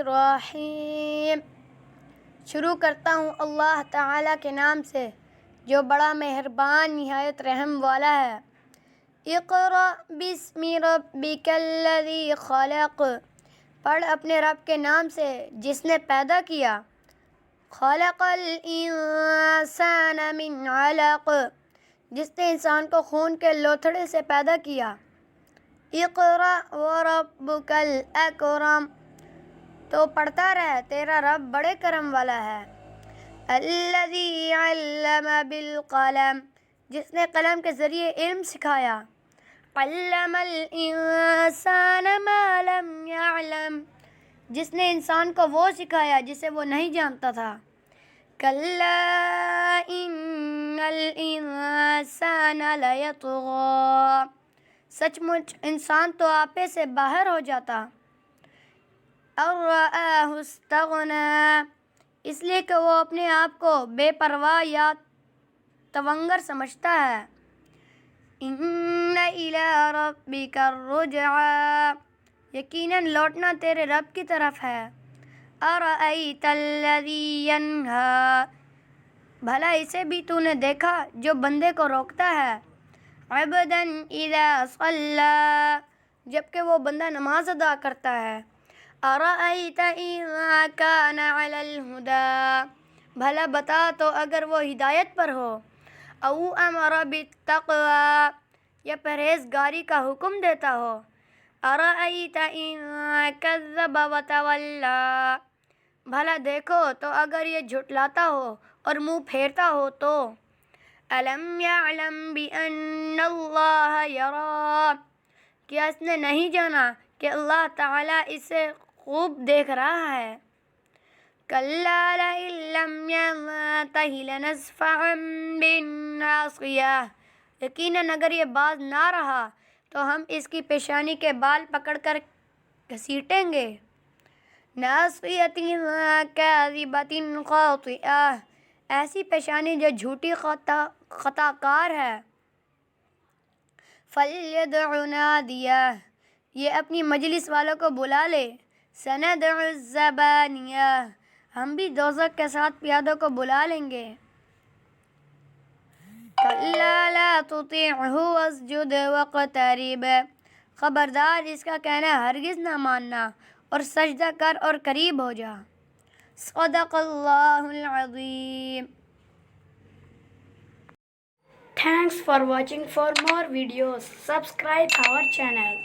الرحیم۔ شروع کرتا ہوں اللہ تعالیٰ کے نام سے جو بڑا مہربان نہایت رحم والا ہے۔ اقرأ بسم ربک الذی خلق، پڑھ اپنے رب کے نام سے جس نے پیدا کیا۔ خلق الانسان من علق، جس نے انسان کو خون کے لوتھڑے سے پیدا کیا۔ اقرأ وربک الاکرم، تو پڑھتا رہ تیرا رب بڑے کرم والا ہے۔ الذی علم بالقلم، جس نے قلم کے ذریعے علم سکھایا۔ علم الانسان ما لم يعلم، جس نے انسان کو وہ سکھایا جسے وہ نہیں جانتا تھا۔ کلا ان الانسان لیطغی، سچ مچ انسان تو آپے سے باہر ہو جاتا۔ ان رآہ استغنی، اس لیے کہ وہ اپنے آپ کو بے پرواہ یا تونگر سمجھتا ہے۔ ان الی ربک الرجعی، یقیناً لوٹنا تیرے رب کی طرف ہے۔ ارأیت الذی ینہی، بھلا اسے بھی تو نے دیکھا جو بندے کو روکتا ہے۔ عبدا اذا صلی، جبکہ وہ بندہ نماز ادا کرتا ہے۔ ارأیت ان کان علی الہدی، بھلا بتا تو اگر وہ ہدایت پر ہو۔ او امر بالتقوی، یا پرہیزگاری کا حکم دیتا ہو۔ ارأیت ان کذب وتولی، بھلا دیکھو تو اگر یہ جھٹلاتا ہو اور منہ پھیرتا ہو تو۔ الم یعلم بان اللہ یری، کیا اس نے نہیں جانا کہ اللہ تعالیٰ اسے خوب دیکھ رہا ہے۔ کلا لئن لم ینتہ لنسفعا بالناصیہ، یقیناً اگر یہ باز نہ رہا تو ہم اس کی پیشانی کے بال پکڑ کر گھسیٹیں گے۔ ناصیۃ کاذبۃ خاطئہ، ایسی پیشانی جو جھوٹی خطا کار ہے۔ فلیدع نادیہ، یہ اپنی مجلس والوں کو بلا لے۔ سندع الزبانیہ، ہم بھی دوزخ کے ساتھ پیادوں کو بلا لیں گے۔ کلا لا تطعہ واسجد واقترب، خبردار اس کا کہنا ہرگز نہ ماننا اور سجدہ کر اور قریب ہو جا۔ صدق اللہ العظیم۔ Thanks for watching. For more videos, subscribe our channel.